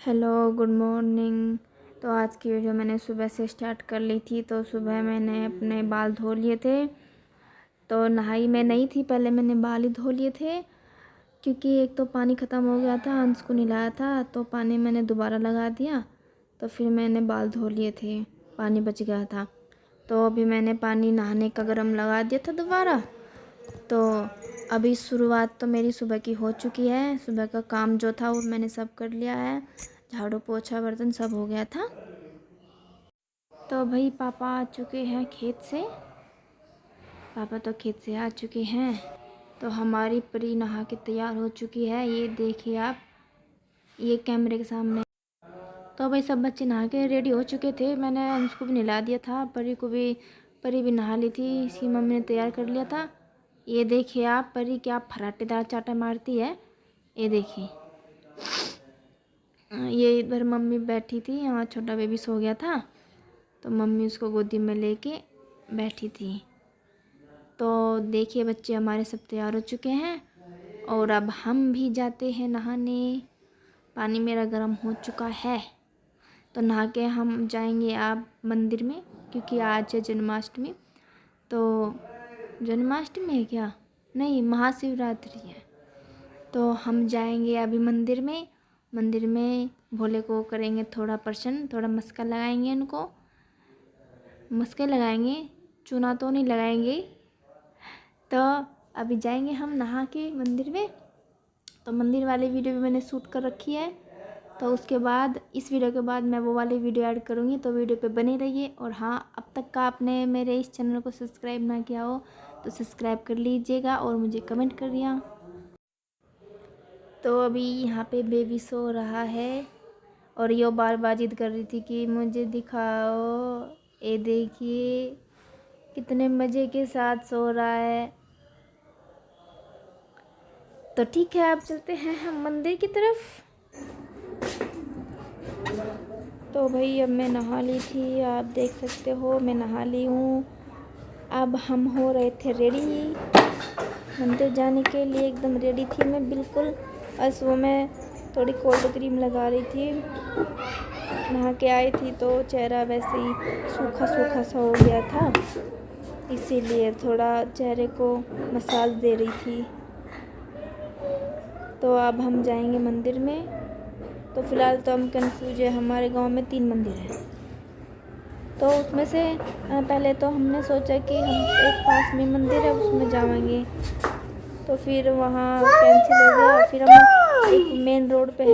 Hello, good morning. तो आज की वीडियो मैंने सुबह से स्टार्ट कर ली थी। तो सुबह मैंने अपने बाल धो लिए थे। तो नहाई मैं नहीं थी, पहले मैंने बाल ही धो लिए थे क्योंकि एक तो पानी ख़त्म हो गया था, अंश को नहलाया था तो पानी मैंने दोबारा लगा दिया। तो फिर मैंने बाल धो लिए थे, पानी बच गया था। तो अभी मैंने पानी नहाने का गर्म लगा दिया था दोबारा। तो अभी शुरुआत तो मेरी सुबह की हो चुकी है। सुबह का काम जो था वो मैंने सब कर लिया है, झाड़ू पोछा बर्तन सब हो गया था। तो भाई पापा आ चुके हैं खेत से। पापा तो खेत से आ चुके हैं। तो हमारी परी नहा के तैयार हो चुकी है, ये देखिए आप, ये कैमरे के सामने। तो भाई सब बच्चे नहा के रेडी हो चुके थे। मैंने उसको भी नहला दिया था, परी भी नहा ली थी, इसकी मम्मी ने तैयार कर लिया था। ये देखिए आप, परी क्या फराटेदार चाटा मारती है, ये देखिए। ये इधर मम्मी बैठी थी, यहाँ छोटा बेबी सो गया था तो मम्मी उसको गोदी में लेके बैठी थी। तो देखिए बच्चे हमारे सब तैयार हो चुके हैं और अब हम भी जाते हैं नहाने। पानी मेरा गर्म हो चुका है। तो नहा के हम जाएंगे आप मंदिर में, क्योंकि आज है जन्माष्टमी। तो जन्माष्टमी है क्या? नहीं, महाशिवरात्रि है। तो हम जाएंगे अभी मंदिर में भोले को करेंगे थोड़ा प्रसन्न, थोड़ा मस्का लगाएंगे, उनको मस्के लगाएंगे, चूना तो नहीं लगाएंगे। तो अभी जाएंगे हम नहा के मंदिर में। तो मंदिर वाली वीडियो भी मैंने शूट कर रखी है। तो उसके बाद इस वीडियो के बाद मैं वो वाली वीडियो ऐड करूँगी, तो वीडियो पे बने रहिए। और हाँ, अब तक का आपने मेरे इस चैनल को सब्सक्राइब ना किया हो तो सब्सक्राइब कर लीजिएगा और मुझे कमेंट कर दिया। तो अभी यहाँ पे बेबी सो रहा है और ये बार बार जिद कर रही थी कि मुझे दिखाओ। ये देखिए कितने मज़े के साथ सो रहा है। तो ठीक है, अब चलते हैं हम मंदिर की तरफ। तो भाई अब मैं नहा ली थी, आप देख सकते हो मैं नहा ली हूँ। अब हम हो रहे थे रेडी मंदिर जाने के लिए, एकदम रेडी थी मैं बिल्कुल। बस वो मैं थोड़ी कोल्ड क्रीम लगा रही थी, नहा के आई थी तो चेहरा वैसे ही सूखा सूखा सा हो गया था, इसीलिए थोड़ा चेहरे को मसाज दे रही थी। तो अब हम जाएंगे मंदिर में। तो फ़िलहाल तो हम कंफ्यूज है, हमारे गांव में 3 मंदिर हैं। तो उसमें से पहले तो हमने सोचा कि हम एक पास में मंदिर है उसमें जाएंगे, तो फिर वहाँ कैंसिल हो गया। फिर हम एक मेन रोड पे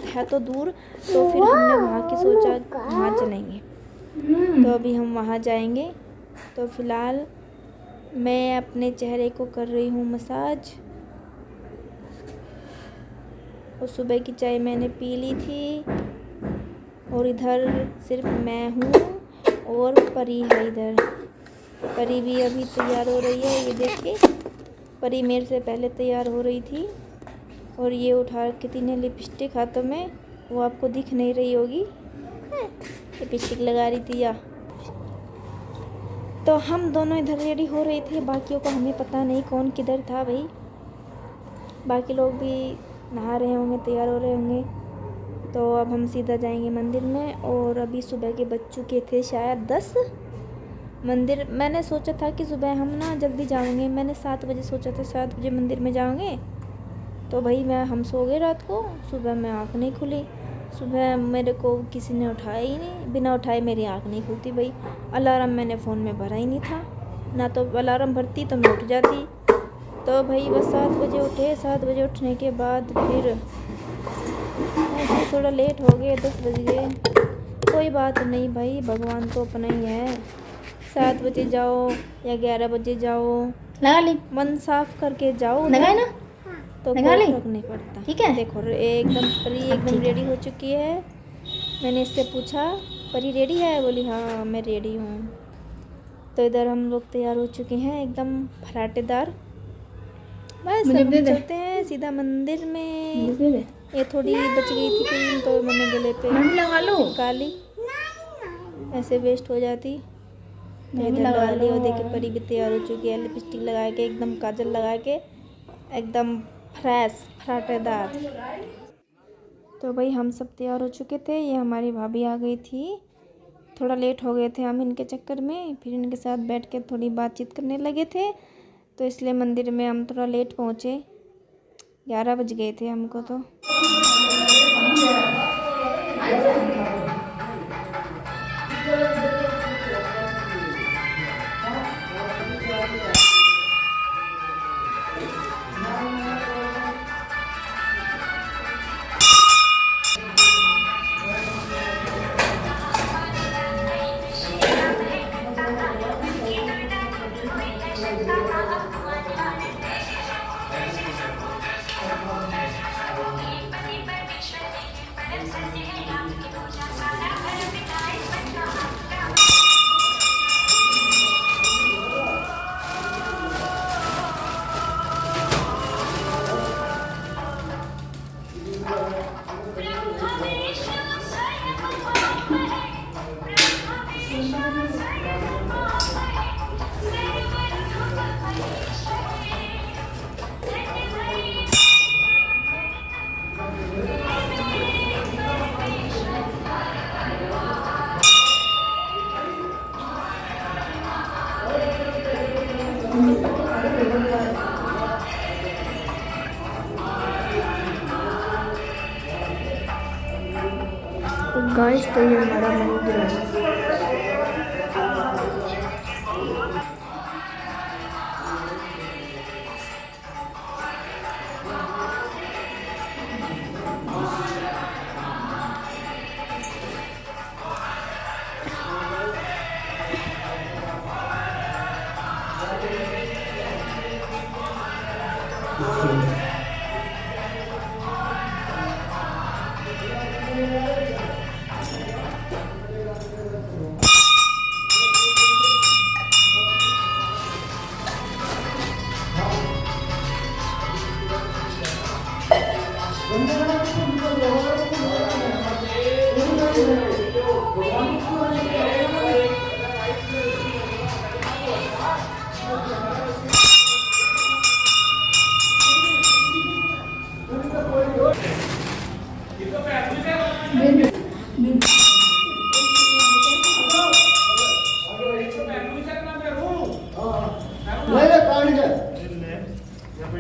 है तो दूर, तो फिर हमने वहाँ की सोचा वहाँ चलेंगे। तो अभी हम वहाँ जाएंगे। तो फ़िलहाल मैं अपने चेहरे को कर रही हूँ मसाज। और सुबह की चाय मैंने पी ली थी और इधर सिर्फ मैं हूँ और परी है इधर। परी भी अभी तैयार हो रही है, ये देखिए परी मेरे से पहले तैयार हो रही थी। और ये उठा रखी थी ने लिपस्टिक हाथों में, वो आपको दिख नहीं रही होगी, लिपस्टिक लगा रही थी या। तो हम दोनों इधर रेडी हो रहे थे, बाकियों को हमें पता नहीं कौन किधर था भाई। बाकी लोग भी नहा रहे होंगे, तैयार हो रहे होंगे। तो अब हम सीधा जाएंगे मंदिर में। और अभी सुबह के बज चुके थे शायद 10। मंदिर मैंने सोचा था कि सुबह हम ना जल्दी जाएंगे, मैंने 7 बजे सोचा था, 7 बजे मंदिर में जाएंगे। तो भाई हम सो गए रात को, सुबह में आँख नहीं खुली। सुबह मेरे को किसी ने उठाया ही नहीं, बिना उठाए मेरी आँख नहीं खुलती भाई। अलार्म मैंने फ़ोन में भरा ही नहीं था, ना तो अलार्म भरती तो मैं उठ जाती। तो भाई बस 7 बजे उठे। 7 बजे उठने के बाद फिर ऐसे थोड़ा लेट हो गए, 10 बज गए। कोई बात नहीं भाई, भगवान तो अपना ही है। 7 बजे जाओ या 11 बजे जाओ, लगा ली, मन साफ करके जाओ, लगाए ना, तो लगा कोई ली, फर्क नहीं पड़ता। ठीक है। देखो एकदम परी एकदम रेडी हो चुकी है। मैंने इससे पूछा परी रेडी है, बोली हाँ मैं रेडी हूँ। तो इधर हम लोग तैयार हो चुके हैं एकदम फराटेदार। बस अब हम चलते हैं सीधा मंदिर में। ये थोड़ी बच गई थी क्रीम तो मैंने गले पे लगा लो, चिपका ली, ऐसे वेस्ट हो जाती। तो इधर लगा ली। और देखिए परी भी तैयार हो चुकी है, लिपस्टिक लगा के एकदम, काजल लगा के एकदम फ्रेश फराटेदार। तो भाई हम सब तैयार हो चुके थे। ये हमारी भाभी आ गई थी, थोड़ा लेट हो गए थे हम इनके चक्कर में। फिर इनके साथ बैठ के थोड़ी बातचीत करने लगे थे, तो इसलिए मंदिर में हम थोड़ा लेट पहुँचे। 11 बज गए थे हमको तो। गाइस तो ये हमारा मंदिर है।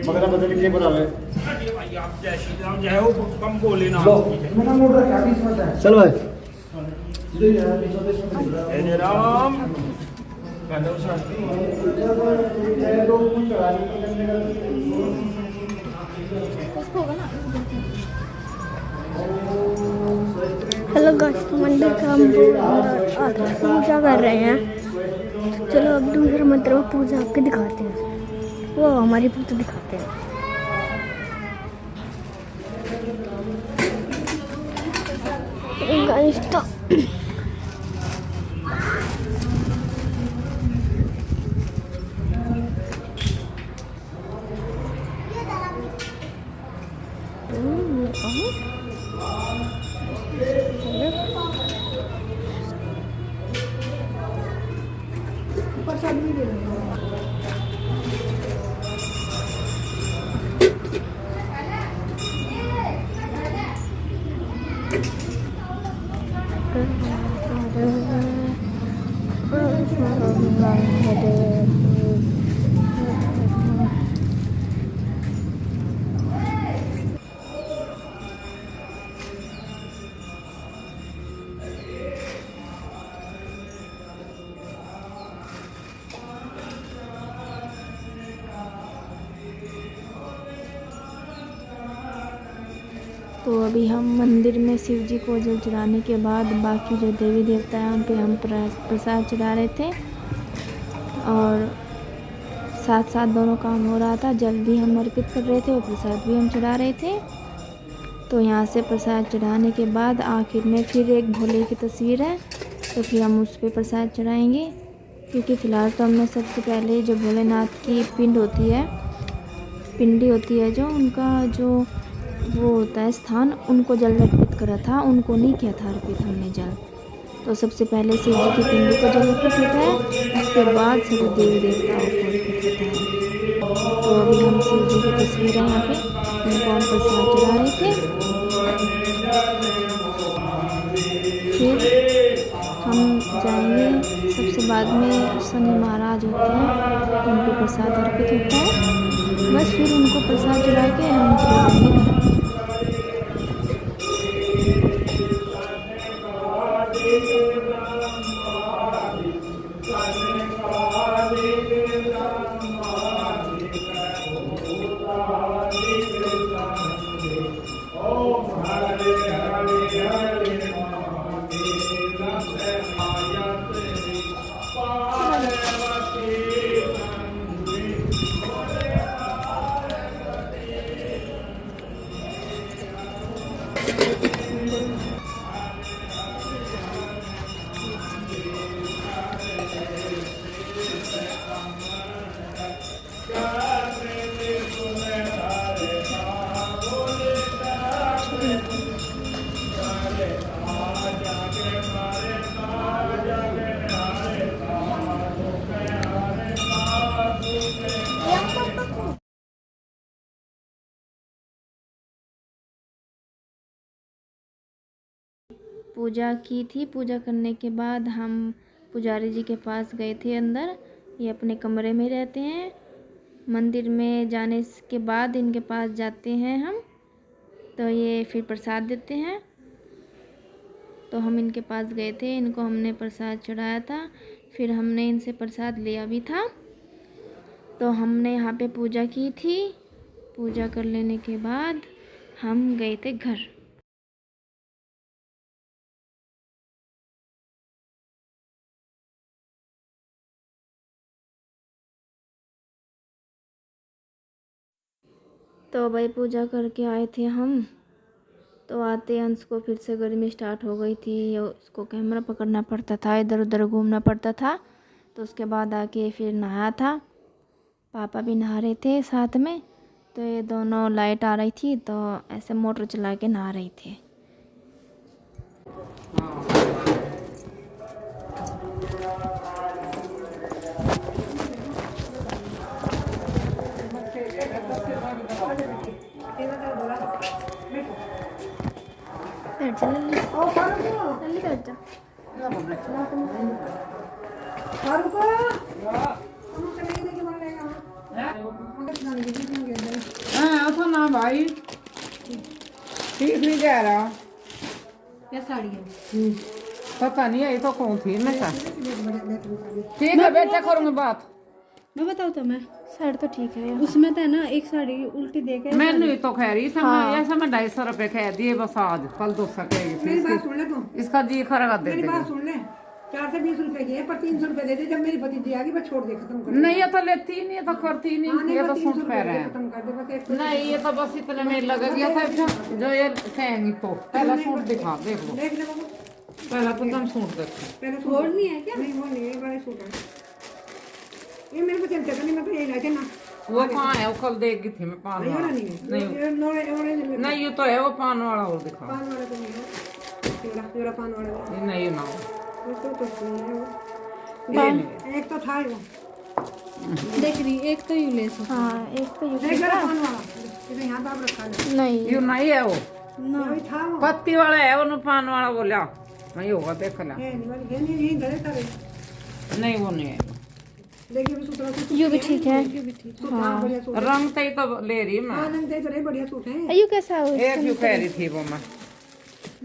मगर बदल के बनावे भाई आप जय श्री राम जय हो कम बोले ना चल भाई जय राम हेलो गाइस, मंदिर का हम पूजा कर रहे हैं। चलो अब दूसरा मंत्र पूजा आपके दिखाते हैं। वो हमारी पूजा दिखाते हैं। गाइस तो तो अभी हम मंदिर में शिव जी को जल चढ़ाने के बाद बाकी जो देवी देवता हैं उन पे हम प्रसाद चढ़ा रहे थे, और साथ साथ दोनों काम हो रहा था। जल भी हम अर्पित कर रहे थे और प्रसाद भी हम चढ़ा रहे थे। तो यहाँ से प्रसाद चढ़ाने के बाद आखिर में फिर एक भोले की तस्वीर है, तो फिर हम उस पर प्रसाद चढ़ाएंगे। क्योंकि फ़िलहाल तो हमने सबसे पहले जो भोलेनाथ की पिंडी होती है जो उनका जो वो होता है स्थान, उनको जल अर्पित करा था, उनको नहीं किया था अर्पित हमने जल। तो सबसे पहले शिव जी की पिंडी को जल अर्पित होता है, उसके बाद सभी देवी देवताओं को अर्पित होता है। तो अभी हम शिव जी की तस्वीर है यहाँ पे, उनको हम प्रसाद चढ़ा रहे थे। फिर हम जाएंगे। सबसे बाद में शनि महाराज होते हैं, उनको प्रसाद अर्पित होता है। बस फिर उनको प्रसाद चढ़ा के हम चले जाएंगे घर। पूजा की थी। पूजा करने के बाद हम पुजारी जी के पास गए थे अंदर। ये अपने कमरे में रहते हैं। मंदिर में जाने के बाद इनके पास जाते हैं हम, तो ये फिर प्रसाद देते हैं। तो हम इनके पास गए थे, इनको हमने प्रसाद चढ़ाया था, फिर हमने इनसे प्रसाद लिया भी था। तो हमने यहाँ पे पूजा की थी। पूजा कर लेने के बाद हम गए थे घर। तो भाई पूजा करके आए थे हम। तो आते अंश को फिर से गर्मी स्टार्ट हो गई थी। उसको कैमरा पकड़ना पड़ता था, इधर उधर घूमना पड़ता था। तो उसके बाद आके फिर नहाया था। पापा भी नहा रहे थे साथ में। तो ये दोनों लाइट आ रही थी तो ऐसे मोटर चला के नहा रहे थे। ना भाई ठीक नहीं कह रहा। क्या साड़ी है? पता नहीं है, तो कौन थी मैं क्या। ठीक है बेटा, करूँगी बात। मैं बताऊँ तो मैं साड़ी तो ठीक है। उसमें तो है ना एक साड़ी उल्टी दे के मैंने तो खैर ऐसा मैं 250 रुपए कह दिए बस। आज कल 200 कहेगी। इसका जी खरा दे देगी। सुन ले, 4 से 20 रुपए की पर 300 रुपए दे दे। जब मेरी भतीजी आ गई मैं छोड़ दे, खत्म कर। नहीं ये तो लेती नहीं, ये तो करती नहीं, ये तो सूट पह रहे हैं। खत्म कर दे बस एक। नहीं ये तो बस इतने में लग गया था जो ये कहेंगी। तो पहला सूट दिखा, देख लो देख ले बाबू, पहला तो तुम सूट देखो। पहले सूट छोड़ नहीं है क्या? नहीं वो नहीं है, बड़े सूट है ये मेरे को। चलते नहीं, मैं तो यही लाके ना। वो कहाँ है? वो कल देगी थी मैं पान वाला। नहीं है नहीं ये ऑरेंज में नहीं ये तो है वो पान वाला। और दिखा पान वाला तो नहीं है, तेरा पान वाला ये नहीं ना उसको कुछ नहीं है वो। ये नहीं। एक तो था वो, देख रही एक तो यू ले सकती। हाँ एक तो ये देख मेरा पान वाला इधर यहाँ पे आप रखा है। नहीं ये नहीं है वो, वही था वो। पत्ती वाला है वो, पान वाला बोला नहीं होगा। देख ला, है नहीं वाली, है नहीं, यही धरे था। नहीं वो नहीं है। देखिए भी सूट रहा। ये भी ठीक है। सूट हाँ बढ़िया सूट। रंग तई तो ले रही मैं। हाँ रंग दे तो रहे, बढ़िया सूट है। ये कैसा है? एक यू कह रही थी वो मैं।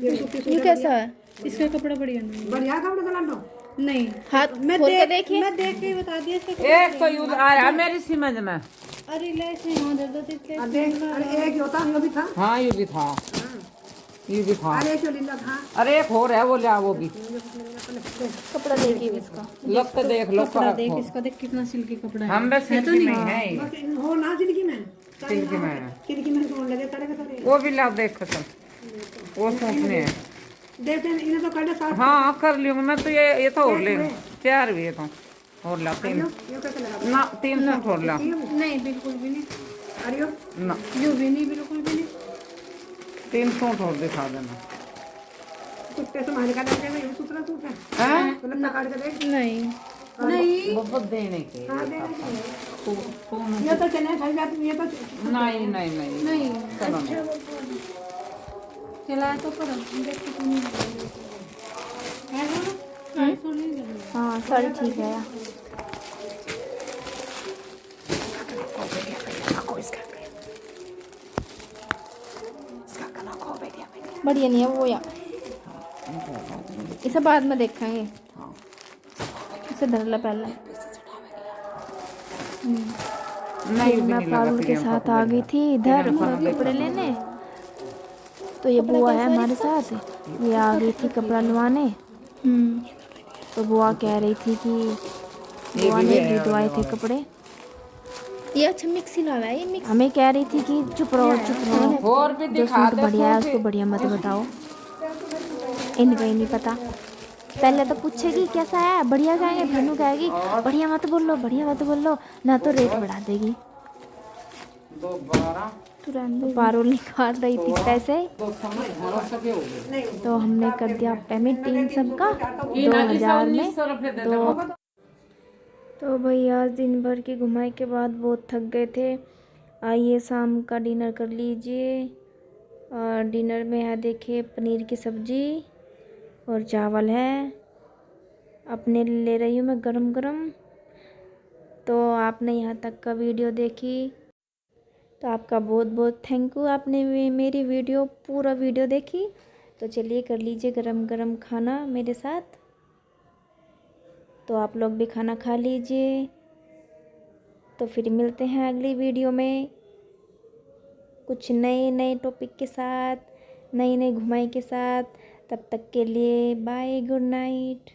ये सूट ये कैसा है? इसका कपड़ा बढ़िया नहीं बढ़िया कपड़े चला दो। नहीं हाथ खोल के देखिए। मैं देख के बता दिया इसका। एक तो यू आया मेरी समझ में। अरे ले से यहाँ दे दो इसके। अब देख, अरे एक होता ये भी था। हाँ ये भी था, ये भी था। अरे चल लीला था। अरे एक और है वो लिया वो भी। कपड़ा देखिए इसका। लग के देख लो। कपड़ा देख इसका, देख कितना सिल्की कपड़ा है। हम बस सिल्की में है ही। बस हो ना सिल्की में। सिल्की में है। सिल्की में कौन लगे सारे के सारे। वो भी ला देख चल, वो सोचने है। देते हैं इन्हें तो कर साथ। हाँ कर लूंगा मैं तो। ये तो और लेंगे 4 भी है तो और ला 3 ये कैसे लगा? ना 3 सूट और ला नहीं बिल्कुल भी नहीं। अरे यो ना यू भी नहीं, बिल्कुल भी नहीं। 3 सूट और दिखा देना। कुछ पैसे मारे का लगे ये सूत्र सूट है। हैं तो लगा काट के देख। नहीं नहीं बहुत देने के। हां दे दे। कौन? ये तो चने खाई जाती, ये तो नहीं नहीं नहीं नहीं चलो नहीं। चलाया तो पर देख के तो नहीं है ना साड़ी तो नहीं लग रही। हाँ साड़ी ठीक है यार। बढ़िया नहीं है वो यार, इसे बाद में देखेंगे, इसे धर ला पहले। नहीं मैं पारुल के साथ आ गई थी इधर कपड़े लेने, तो ये बुआ है हमारे साथ, ये आ गई थी कपड़ा लुवाने। तो बुआ कह रही थी कि बुआ ने भी धुआए थे कपड़े। ये अच्छा मिक्सी लगा है, ये मिक्स हमें कह रही थी कि चुप रहो और भी जो दिखा सूट दे बढ़िया है उसको बढ़िया मत बताओ। इनको ही नहीं पता, पहले तो पूछेगी कैसा है, बढ़िया कहेंगे, फिर कहेगी बढ़िया मत बोल लो, बढ़िया मत बोल लो, ना तो रेट बढ़ा देगी। तो पारुल निकाल रही थी पैसे, तो हमने कर दिया पेमेंट 300 का 2000 में। तो भाई आज दिन भर की घुमाई के बाद बहुत थक गए थे। आइए शाम का डिनर कर लीजिए। और डिनर में है देखिए पनीर की सब्जी और चावल है, अपने लिए ले रही हूँ मैं गरम गरम। तो आपने यहाँ तक का वीडियो देखी तो आपका बहुत बहुत थैंक यू, आपने मेरी वीडियो पूरा वीडियो देखी। तो चलिए कर लीजिए गरम गरम खाना मेरे साथ। तो आप लोग भी खाना खा लीजिए। तो फिर मिलते हैं अगली वीडियो में कुछ नए नए टॉपिक के साथ, नई नई घुमाई के साथ। तब तक के लिए बाय, गुड नाइट।